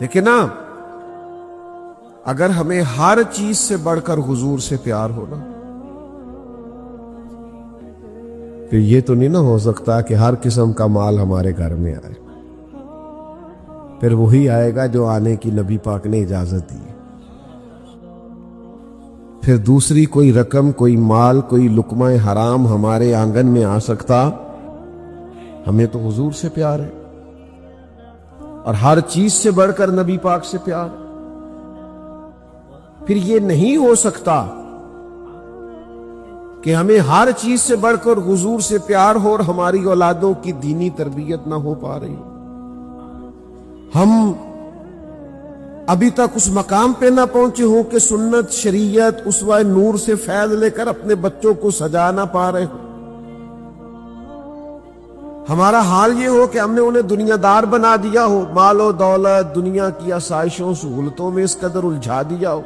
دیکھیں نا، اگر ہمیں ہر چیز سے بڑھ کر حضور سے پیار ہونا، پھر یہ تو نہیں نہ ہو سکتا کہ ہر قسم کا مال ہمارے گھر میں آئے، پھر وہی آئے گا جو آنے کی نبی پاک نے اجازت دی، پھر دوسری کوئی رقم، کوئی مال، کوئی لقمہ حرام ہمارے آنگن میں آ سکتا؟ ہمیں تو حضور سے پیار ہے، اور ہر چیز سے بڑھ کر نبی پاک سے پیار ہے۔ پھر یہ نہیں ہو سکتا کہ ہمیں ہر چیز سے بڑھ کر حضور سے پیار ہو اور ہماری اولادوں کی دینی تربیت نہ ہو پا رہی ہو، ہم ابھی تک اس مقام پہ نہ پہنچے ہوں کہ سنت، شریعت، اسوہ نور سے فیض لے کر اپنے بچوں کو سجا نہ پا رہے ہوں، ہمارا حال یہ ہو کہ ہم نے انہیں دنیا دار بنا دیا ہو، مال و دولت، دنیا کی آسائشوں، سہولتوں میں اس قدر الجھا دیا ہو۔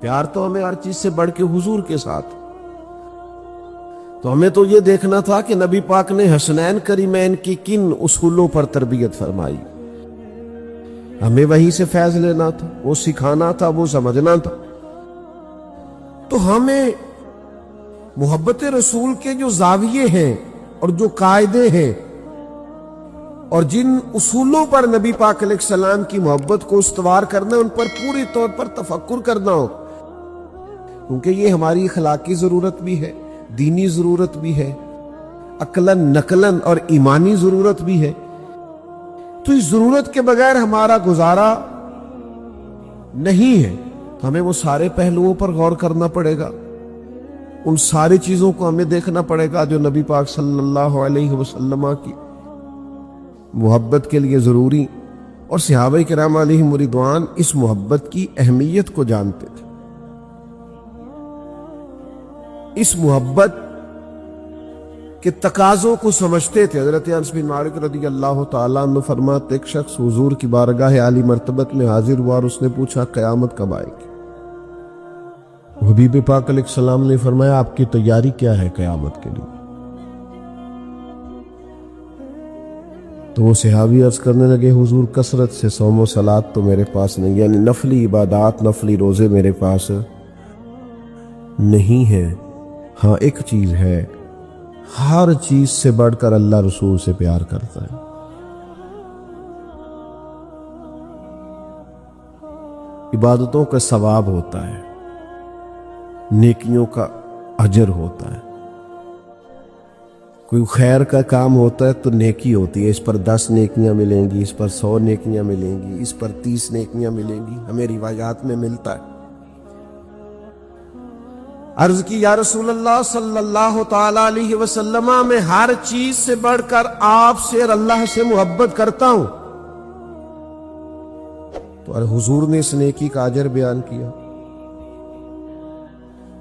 پیار تو ہمیں ہر چیز سے بڑھ کے حضور کے ساتھ، تو ہمیں تو یہ دیکھنا تھا کہ نبی پاک نے حسنین کریمین کی کن اصولوں پر تربیت فرمائی، ہمیں وہیں سے فیض لینا تھا، وہ سکھانا تھا، وہ سمجھنا تھا۔ تو ہمیں محبت رسول کے جو زاویے ہیں اور جو قاعدے ہیں اور جن اصولوں پر نبی پاک علیہ السلام کی محبت کو استوار کرنا، ان پر پوری طور پر تفکر کرنا ہو، کیونکہ یہ ہماری اخلاقی ضرورت بھی ہے، دینی ضرورت بھی ہے، عقلاً نقلاً اور ایمانی ضرورت بھی ہے۔ تو اس ضرورت کے بغیر ہمارا گزارا نہیں ہے، تو ہمیں وہ سارے پہلوؤں پر غور کرنا پڑے گا، ان ساری چیزوں کو ہمیں دیکھنا پڑے گا جو نبی پاک صلی اللہ علیہ وسلم کی محبت کے لیے ضروری، اور صحابہ کرام علیہم رضوان اس محبت کی اہمیت کو جانتے تھے، اس محبت کے تقاضوں کو سمجھتے تھے۔ حضرت انس بن مالک رضی اللہ تعالیٰ عنہ فرماتے، ایک شخص حضور کی بارگاہ عالی مرتبت میں حاضر ہوا اور اس نے پوچھا قیامت کب آئے گی؟ حبیب پاک علیہ السلام نے فرمایا آپ کی تیاری کیا ہے قیامت کے لیے؟ تو وہ صحابی عرض کرنے لگے حضور کثرت سے صوم و صلات تو میرے پاس نہیں، یعنی نفلی عبادات، نفلی روزے میرے پاس نہیں ہے، ہاں ایک چیز ہے، ہر چیز سے بڑھ کر اللہ رسول سے پیار کرتا ہے۔ عبادتوں کا ثواب ہوتا ہے، نیکیوں کا اجر ہوتا ہے، کوئی خیر کا کام ہوتا ہے تو نیکی ہوتی ہے، اس پر 10 نیکیاں ملیں گی، اس پر 100 نیکیاں ملیں گی، اس پر 30 نیکیاں ملیں گی، ہمیں روایات میں ملتا ہے۔ عرض کی یا رسول اللہ صلی اللہ تعالی علیہ وسلم، میں ہر چیز سے بڑھ کر آپ سے اور اللہ سے محبت کرتا ہوں۔ تو حضور نے اس نیکی کا اجر بیان کیا۔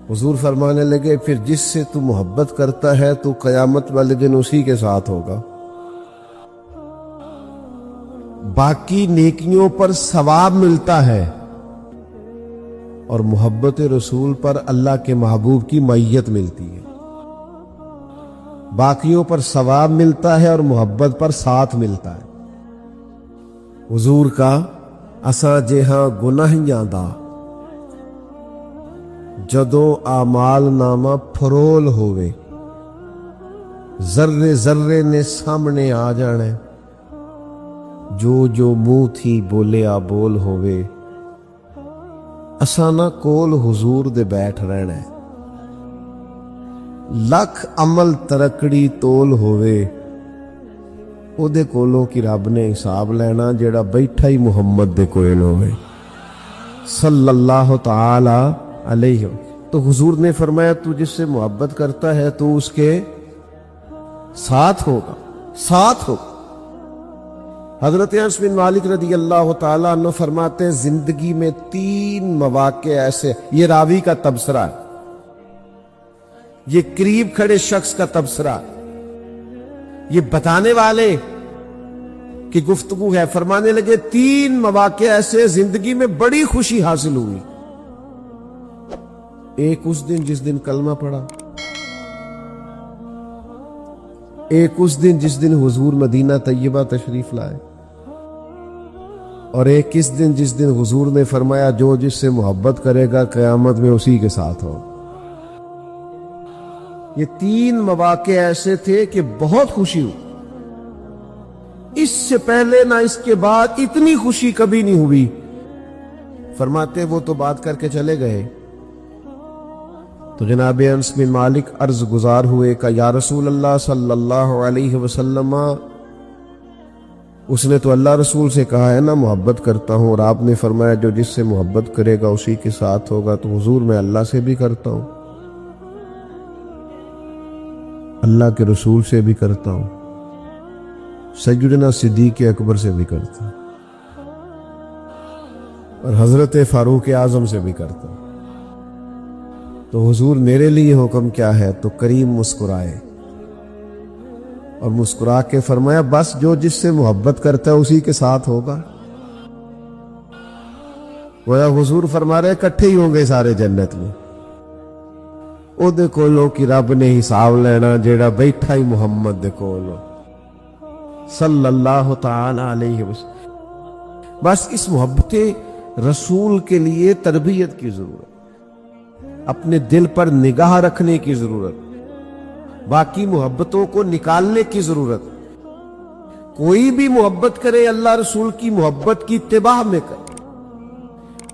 حضور فرمانے لگے پھر جس سے تو محبت کرتا ہے تو قیامت والے دن اسی کے ساتھ ہوگا، باقی نیکیوں پر ثواب ملتا ہے اور محبت رسول پر اللہ کے محبوب کی معیت ملتی ہے، باقیوں پر ثواب ملتا ہے اور محبت پر ساتھ ملتا ہے۔ حضور کا اساں جہاں گناہیاں دا جدوں اعمال نامہ پھرول ہوئے، ذرے ذرے نے سامنے آ جانے، جو جو منہ تھی بولیا بول ہوئے، اسانا کول حضور دے بیٹھ رہنا ہے، لکھ عمل ترکڑی تول ہوئے، او دے کولوں کی رب نے حساب لینا جیڑا بیٹھا ہی محمد دے کوئل ہوئے صلی اللہ تعالی علیہ۔ تو حضور نے فرمایا تو جس سے محبت کرتا ہے تو اس کے ساتھ ہوگا، ساتھ ہوگا۔ حضرت انس بن مالک رضی اللہ تعالیٰ عنہ فرماتے ہیں زندگی میں 3 مواقع ایسے، یہ راوی کا تبصرہ ہے، یہ قریب کھڑے شخص کا تبصرہ، یہ بتانے والے کی گفتگو ہے۔ فرمانے لگے 3 مواقع ایسے زندگی میں بڑی خوشی حاصل ہوئی، ایک اس دن جس دن کلمہ پڑھا، ایک اس دن جس دن حضور مدینہ طیبہ تشریف لائے، اور ایک کس دن جس دن حضور نے فرمایا جو جس سے محبت کرے گا قیامت میں اسی کے ساتھ ہو. یہ 3 مواقع ایسے تھے کہ بہت خوشی ہوئی. اس سے پہلے نہ اس کے بعد اتنی خوشی کبھی نہیں ہوئی. فرماتے وہ تو بات کر کے چلے گئے تو جناب انس بن مالک عرض گزار ہوئے کہ یا رسول اللہ صلی اللہ علیہ وسلم، اس نے تو اللہ رسول سے کہا ہے نا محبت کرتا ہوں، اور آپ نے فرمایا جو جس سے محبت کرے گا اسی کے ساتھ ہوگا. تو حضور میں اللہ سے بھی کرتا ہوں، اللہ کے رسول سے بھی کرتا ہوں، سیدنا صدیق اکبر سے بھی کرتا ہوں، اور حضرت فاروق اعظم سے بھی کرتا ہوں. تو حضور میرے لیے حکم کیا ہے؟ تو کریم مسکرائے اور مسکرا کے فرمایا بس جو جس سے محبت کرتا ہے اسی کے ساتھ ہوگا. گویا حضور فرما رہے اکٹھے ہی ہوں گے سارے جنت میں. او دے کولو کہ رب نے حساب لینا جیڑا بیٹھا ہی محمد دے کولو صلی اللہ تعالی علیہ وسلم. بس اس محبت رسول کے لیے تربیت کی ضرورت، اپنے دل پر نگاہ رکھنے کی ضرورت، باقی محبتوں کو نکالنے کی ضرورت. کوئی بھی محبت کرے اللہ رسول کی محبت کی اتباع میں کرے،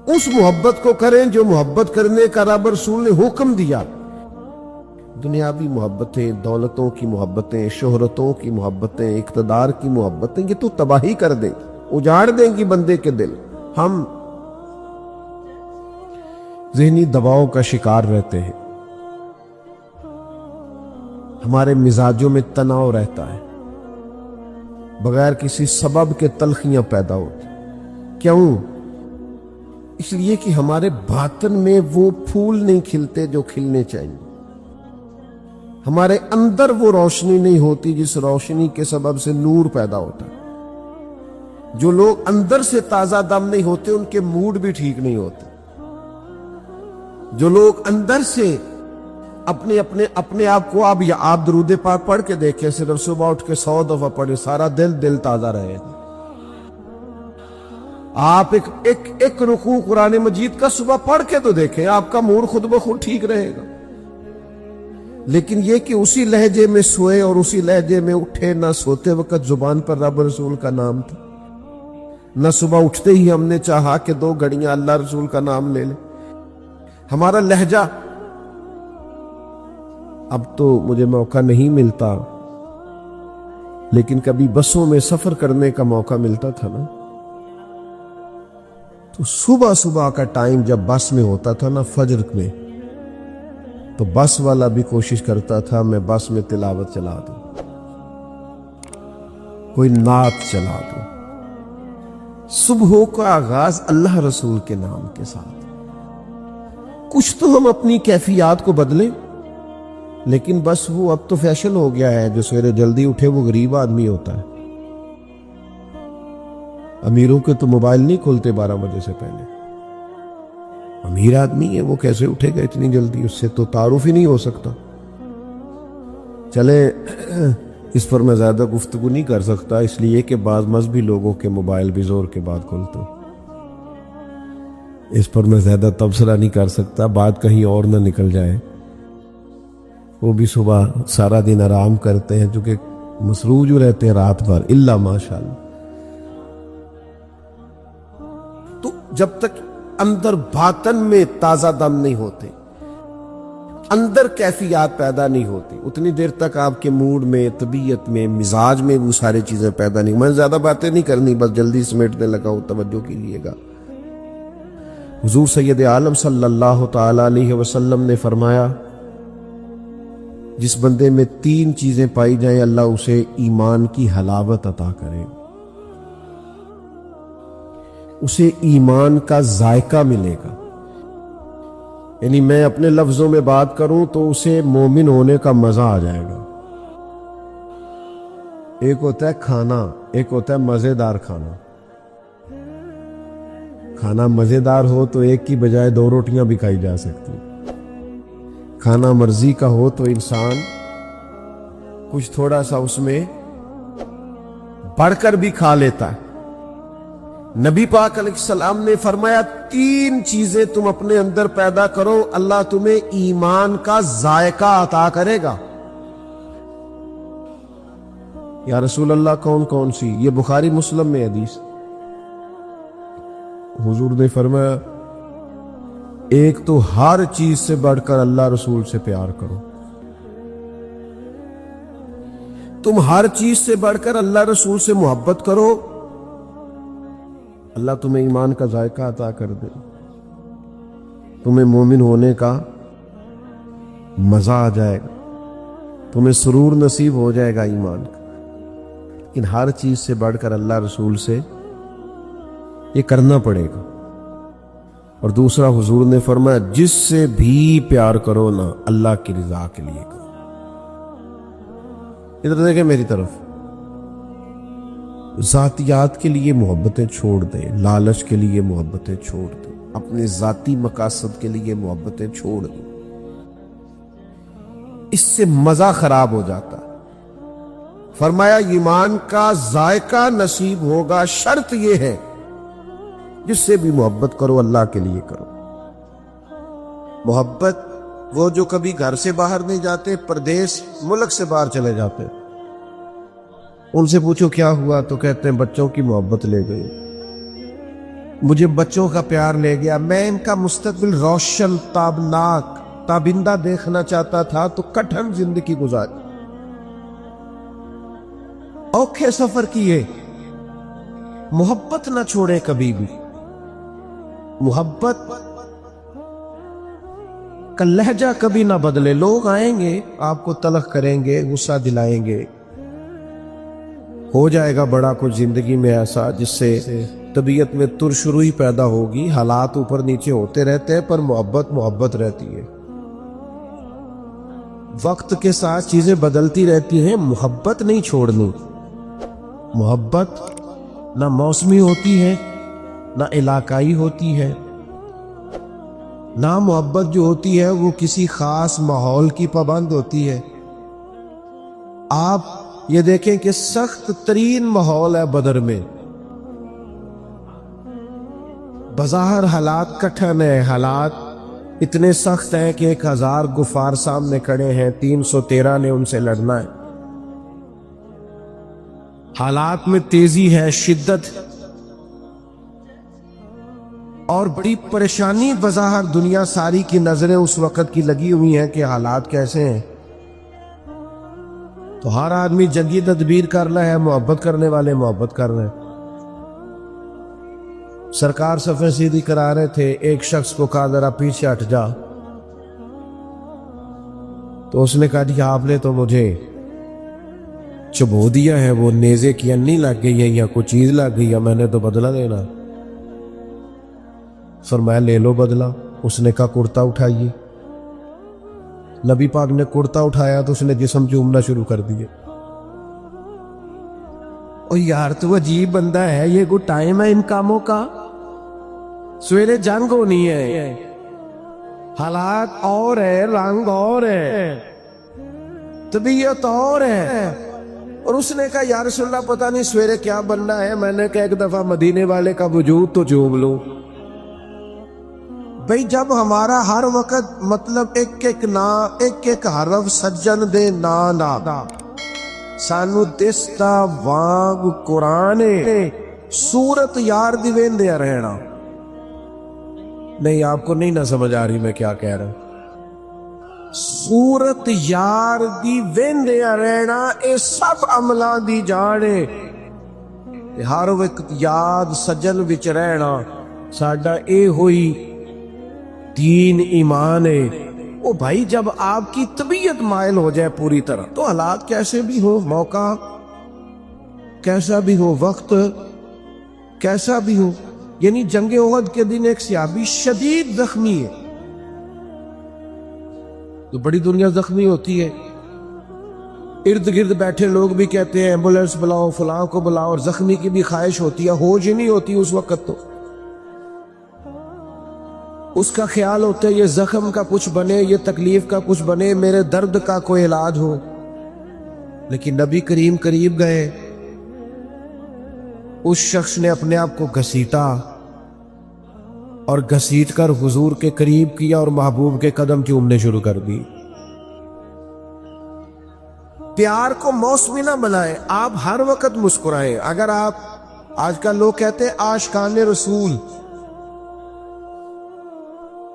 اس محبت کو کریں جو محبت کرنے کا رب رسول نے حکم دیا. دنیاوی محبتیں، دولتوں کی محبتیں، شہرتوں کی محبتیں، اقتدار کی محبتیں، یہ تو تباہی کر دیں گی، اجاڑ دیں گی بندے کے دل. ہم ذہنی دباؤ کا شکار رہتے ہیں، ہمارے مزاجوں میں تناؤ رہتا ہے، بغیر کسی سبب کے تلخیاں پیدا ہوتی. کیوں؟ اس لیے کہ ہمارے باطن میں وہ پھول نہیں کھلتے جو کھلنے چاہیے، ہمارے اندر وہ روشنی نہیں ہوتی جس روشنی کے سبب سے نور پیدا ہوتا ہے. جو لوگ اندر سے تازہ دم نہیں ہوتے ان کے موڈ بھی ٹھیک نہیں ہوتے. جو لوگ اندر سے اپنے آپ کو آپ درود پاک پڑھ کے دیکھیں، صرف صبح اٹھ کے 100 دفعہ پڑھیں، سارا دل تازہ رہے. آپ ایک رکوع قرآن مجید کا صبح پڑھ کے تو دیکھیں، آپ کا موڈ خود بخود ٹھیک رہے گا. لیکن یہ کہ اسی لہجے میں سوئے اور اسی لہجے میں اٹھے، نہ سوتے وقت زبان پر رب رسول کا نام تھا، نہ صبح اٹھتے ہی ہم نے چاہا کہ 2 گھڑیاں اللہ رسول کا نام لے لیں. ہمارا لہجہ، اب تو مجھے موقع نہیں ملتا، لیکن کبھی بسوں میں سفر کرنے کا موقع ملتا تھا نا، تو صبح کا ٹائم جب بس میں ہوتا تھا نا فجر میں، تو بس والا بھی کوشش کرتا تھا میں بس میں تلاوت چلا دوں، کوئی نعت چلا دوں. صبح کا آغاز اللہ رسول کے نام کے ساتھ. کچھ تو ہم اپنی کیفیات کو بدلیں، لیکن بس وہ اب تو فیشن ہو گیا ہے، جو سویرے جلدی اٹھے وہ غریب آدمی ہوتا ہے. امیروں کے تو موبائل نہیں کھولتے 12 بجے سے پہلے. امیر آدمی ہے وہ کیسے اٹھے گا اتنی جلدی؟ اس سے تو تعارف ہی نہیں ہو سکتا. چلے اس پر میں زیادہ گفتگو نہیں کر سکتا، اس لیے کہ بعض مذہبی لوگوں کے موبائل بھی زور کے بعد کھولتے ہیں، اس پر میں زیادہ تبصرہ نہیں کر سکتا، بات کہیں اور نہ نکل جائے. وہ بھی صبح سارا دن آرام کرتے ہیں، چونکہ مصروف جو رہتے ہیں رات بھر، الا ماشاءاللہ. تو جب تک اندر باطن میں تازہ دم نہیں ہوتے، اندر کیفیات پیدا نہیں ہوتی، اتنی دیر تک آپ کے موڈ میں، طبیعت میں، مزاج میں وہ ساری چیزیں پیدا نہیں. میں زیادہ باتیں نہیں کرنی، بس جلدی سمیٹنے لگا ہوں، توجہ کیجیے گا. حضور سید عالم صلی اللہ تعالی علیہ وسلم نے فرمایا جس بندے میں 3 چیزیں پائی جائیں اللہ اسے ایمان کی حلاوت عطا کرے، اسے ایمان کا ذائقہ ملے گا. یعنی میں اپنے لفظوں میں بات کروں تو اسے مومن ہونے کا مزہ آ جائے گا. ایک ہوتا ہے کھانا، ایک ہوتا ہے مزیدار کھانا. کھانا مزیدار ہو تو ایک کی بجائے 2 روٹیاں بھی کھائی جا سکتی. کھانا مرضی کا ہو تو انسان کچھ تھوڑا سا اس میں بڑھ کر بھی کھا لیتا ہے. نبی پاک علیہ السلام نے فرمایا 3 چیزیں تم اپنے اندر پیدا کرو، اللہ تمہیں ایمان کا ذائقہ عطا کرے گا۔ یا رسول اللہ کون کون سی؟ یہ بخاری مسلم میں حدیث۔ حضور نے فرمایا ایک تو ہر چیز سے بڑھ کر اللہ رسول سے پیار کرو۔ تم ہر چیز سے بڑھ کر اللہ رسول سے محبت کرو، اللہ تمہیں ایمان کا ذائقہ عطا کر دے، تمہیں مومن ہونے کا مزہ آ جائے گا، تمہیں سرور نصیب ہو جائے گا ایمان کا۔ لیکن ہر چیز سے بڑھ کر اللہ رسول سے یہ کرنا پڑے گا۔ اور دوسرا حضور نے فرمایا جس سے بھی پیار کرو نا اللہ کی رضا کے لیے کرو۔ ادھر دیکھیں میری طرف، ذاتیات کے لیے محبتیں چھوڑ دیں، لالچ کے لیے محبتیں چھوڑ دیں، اپنے ذاتی مقاصد کے لیے محبتیں چھوڑ دیں، اس سے مزہ خراب ہو جاتا۔ فرمایا ایمان کا ذائقہ نصیب ہوگا، شرط یہ ہے جس سے بھی محبت کرو اللہ کے لیے کرو۔ محبت وہ جو کبھی گھر سے باہر نہیں جاتے، پردیس ملک سے باہر چلے جاتے، ان سے پوچھو کیا ہوا تو کہتے ہیں بچوں کی محبت لے گئی، مجھے بچوں کا پیار لے گیا، میں ان کا مستقبل روشن تابناک تابندہ دیکھنا چاہتا تھا تو کٹھن زندگی گزاری، اوکھے سفر کیے۔ محبت نہ چھوڑے کبھی بھی، محبت کا لہجہ کبھی نہ بدلے۔ لوگ آئیں گے آپ کو تلخ کریں گے، غصہ دلائیں گے، ہو جائے گا بڑا کچھ زندگی میں ایسا جس سے طبیعت میں ترشروئی پیدا ہوگی، حالات اوپر نیچے ہوتے رہتے ہیں پر محبت رہتی ہے۔ وقت کے ساتھ چیزیں بدلتی رہتی ہیں، محبت نہیں چھوڑنی۔ محبت نہ موسمی ہوتی ہے نہ علاقائی ہوتی ہے، نہ محبت جو ہوتی ہے وہ کسی خاص ماحول کی پابند ہوتی ہے۔ آپ یہ دیکھیں کہ سخت ترین ماحول ہے بدر میں، بظاہر حالات کٹھن ہے، حالات اتنے سخت ہیں کہ 1000 غفار سامنے کھڑے ہیں، 313 نے ان سے لڑنا ہے، حالات میں تیزی ہے، شدت اور بڑی پریشانی، بظاہر دنیا ساری کی نظریں اس وقت کی لگی ہوئی ہیں کہ حالات کیسے ہیں، تو ہر آدمی جنگی تدبیر کر رہا ہے، محبت کرنے والے محبت کر رہے ہیں۔ سرکار صفیں سیدھی کرا رہے تھے، ایک شخص کو کہا ذرا پیچھے ہٹ جا، تو اس نے کہا جی آپ نے تو مجھے چبو دیا ہے، وہ نیزے کی انی لگ گئی ہے یا کوئی چیز لگ گئی ہے، میں نے تو بدلہ دینا۔ فرمایا لے لو بدلہ۔ اس نے کہا کرتا اٹھائیے۔ نبی پاک نے کرتا اٹھایا تو اس نے جسم چومنا شروع کر دیے۔ او یار تو عجیب بندہ ہے، یہ کوئی ٹائم ہے ان کاموں کا؟ سویرے جنگ ہونی ہے، حالات اور ہے، رنگ اور ہے، طبیعت اور ہے، اور اس نے کہا یا رسول اللہ پتہ نہیں سویرے کیا بننا ہے۔ میں نے کہا ایک دفعہ مدینے والے کا وجود تو چوم لوں۔ بھئی جب ہمارا ہر وقت مطلب ایک ایک حرف سجن دے نا سانو دستا وانگ قرآن سورت یار دی ویندیا رہنا۔ نہیں آپ کو نہیں نہ سمجھ آ رہی میں کیا کہہ رہا ہوں۔ سورت یار دی ویندیا رہنا، اے سب عملہ دی جانے، ہر وقت یاد سجن وچ رہنا، ساڈا اے ہوئی دین ایمان ہے۔ او بھائی جب آپ کی طبیعت مائل ہو جائے پوری طرح تو حالات کیسے بھی ہو، موقع کیسا بھی ہو، وقت کیسا بھی ہو، یعنی جنگ احد کے دن ایک صحابی شدید زخمی ہے، تو بڑی دنیا زخمی ہوتی ہے، ارد گرد بیٹھے لوگ بھی کہتے ہیں ایمبولینس بلاؤ، فلاں کو بلاؤ، اور زخمی کی بھی خواہش ہوتی ہے، ہوش ہی نہیں ہوتی اس وقت، تو اس کا خیال ہوتا ہے یہ زخم کا کچھ بنے، یہ تکلیف کا کچھ بنے، میرے درد کا کوئی علاج ہو۔ لیکن نبی کریم قریب گئے، اس شخص نے اپنے آپ کو گھسیٹا اور گھسیٹ کر حضور کے قریب کیا اور محبوب کے قدم چومنے شروع کر دی۔ پیار کو موسمی نہ بنائیں، آپ ہر وقت مسکرائیں۔ اگر آپ آج کل لوگ کہتے ہیں عاشقان رسول،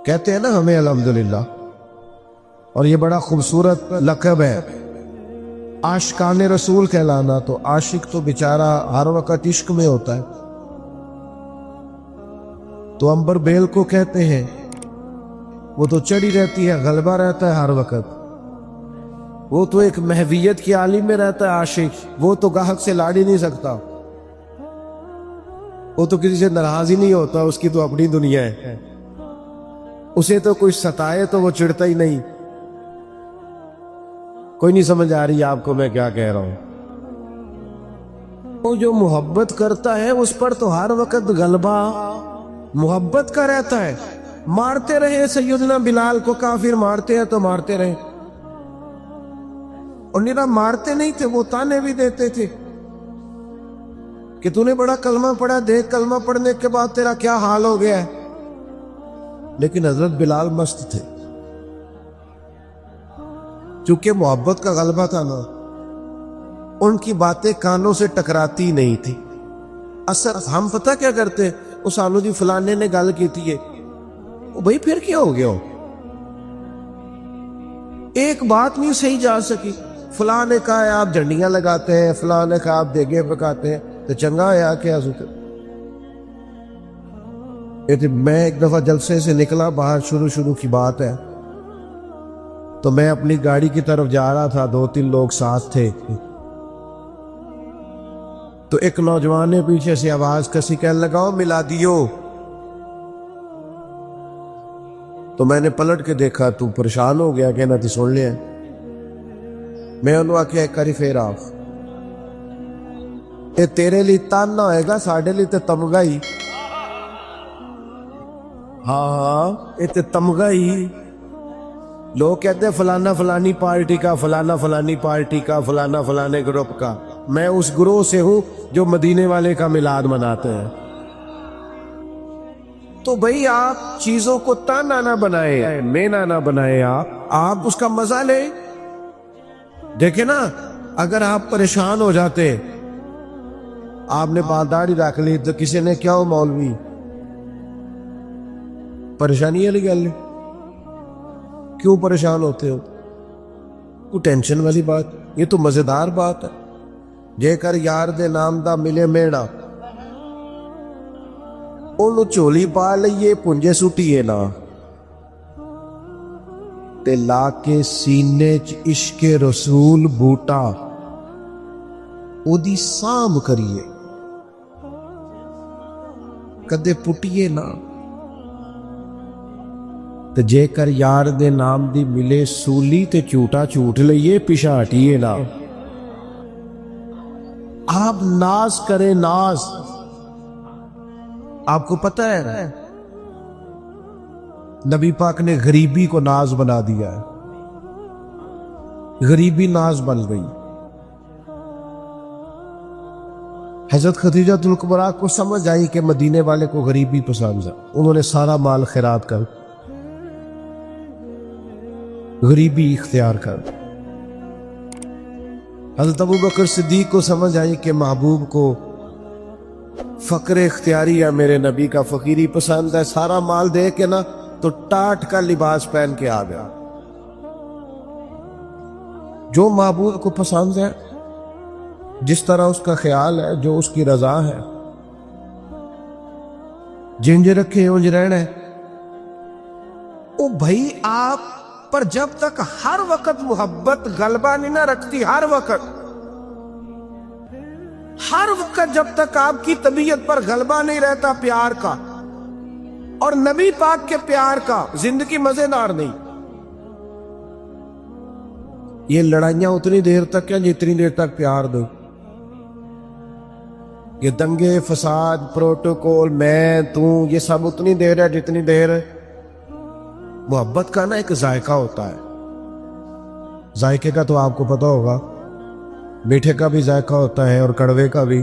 کہتے ہیں نا ہمیں الحمدللہ، اور یہ بڑا خوبصورت لقب ہے عاشقان رسول کہلانا۔ تو عاشق تو بیچارہ ہر وقت عشق میں ہوتا ہے، تو عنبر بیل کو کہتے ہیں وہ تو چڑھی رہتی ہے، غلبہ رہتا ہے ہر وقت، وہ تو ایک محویت کی عالم میں رہتا ہے عاشق، وہ تو گاہک سے لاڑ ہی نہیں سکتا، وہ تو کسی سے ناراض ہی نہیں ہوتا، اس کی تو اپنی دنیا ہے، اسے تو کوئی ستائے تو وہ چڑھتا ہی نہیں۔ کوئی نہیں سمجھ آ رہی آپ کو میں کیا کہہ رہا ہوں؟ وہ جو محبت کرتا ہے اس پر تو ہر وقت غلبہ محبت کا رہتا ہے۔ مارتے رہے سیدنا بلال کو، کافر مارتے ہیں تو مارتے رہے، اور نیرا مارتے نہیں تھے، وہ تانے بھی دیتے تھے کہ تو نے بڑا کلمہ پڑھا، دیکھ کلمہ پڑھنے کے بعد تیرا کیا حال ہو گیا ہے۔ لیکن حضرت بلال مست تھے، چونکہ محبت کا غلبہ تھا نا، ان کی باتیں کانوں سے ٹکراتی نہیں تھی۔ اثر ہم پتہ کیا کرتے، وہ سانو جی فلانے نے گل کی تھی ہے، بھائی پھر کیا ہو گیا ہو، ایک بات نہیں صحیح جا سکی، فلاں نے کہا ہے آپ جھنڈیاں لگاتے ہیں، فلاں نے کہا آپ دیگیں پکاتے ہیں، تو چنگا ہے کیا حضرت۔ میں ایک دفعہ جلسے سے نکلا باہر، شروع کی بات ہے، تو میں اپنی گاڑی کی طرف جا رہا تھا، 2-3 لوگ ساتھ تھے، تو ایک نوجوان نے پیچھے سے آواز کسی کہنے لگا او میلادیو، تو میں نے پلٹ کے دیکھا، تو پریشان ہو گیا، کہنا تھی سن لیا، میں انہوں آکے ایک کری پھر آف، یہ تیرے لیے تان نہ ہوئے گا، ساڑھے لیے تے تمغہ ہی، ہاں یہ تے تمغہ ہی۔ لوگ کہتے ہیں فلانا فلانی پارٹی کا، فلانا فلانی پارٹی کا، فلانا فلانے گروپ کا، میں اس گروہ سے ہوں جو مدینے والے کا میلاد مناتے ہیں۔ تو بھئی آپ چیزوں کو تانا نہ بنائے، مینا نہ بنائے، آپ اس کا مزہ لیں۔ دیکھیں نا، اگر آپ پریشان ہو جاتے، آپ نے بانداڑی رکھ لی تو کسی نے کیا ہو مولوی، پریشانی والی گل ہے، کیوں پریشان ہوتے ہو؟ کوئی ٹینشن والی بات، یہ تو مزیدار بات ہے۔ جے کر یار دے نام دا ملے میڑا، انہوں چولی پا لئیے پنجے سٹیے نا، تے لا کے سینے چ عشق رسول بوٹا، او دی سام کریے، کدے پٹیے نا۔ تے جے کر یار دے نام دی ملے سولی، تے چوٹا چوٹ لئیے پیچھا ہٹیے نا۔ آپ ناز کریں، ناز۔ آپ کو پتہ ہے نبی پاک نے غریبی کو ناز بنا دیا ہے، غریبی ناز بن گئی۔ حضرت خدیجہ الکبریٰ کو سمجھ آئی کہ مدینے والے کو غریبی پسند ہے، انہوں نے سارا مال خیرات کر غریبی اختیار کر۔ حضرت ابوبکر صدیق کو سمجھ آئی کہ محبوب کو فقر اختیاری ہے، میرے نبی کا فقیری پسند ہے، سارا مال دے کے نا تو ٹاٹ کا لباس پہن کے آ گیا۔ جو محبوب کو پسند ہے، جس طرح اس کا خیال ہے، جو اس کی رضا ہے، جنج رکھے انج رہنا ہے۔ او بھائی آپ پر جب تک ہر وقت محبت غلبہ نہیں نہ رکھتی، ہر وقت جب تک آپ کی طبیعت پر غلبہ نہیں رہتا پیار کا اور نبی پاک کے پیار کا، زندگی مزیدار نہیں۔ یہ لڑائیاں اتنی دیر تک ہیں جتنی دیر تک پیار دو، یہ دنگے فساد پروٹوکول میں تو، یہ سب اتنی دیر ہے جتنی دیر محبت کا نا ایک ذائقہ ہوتا ہے۔ ذائقے کا تو آپ کو پتہ ہوگا، میٹھے کا بھی ذائقہ ہوتا ہے اور کڑوے کا بھی۔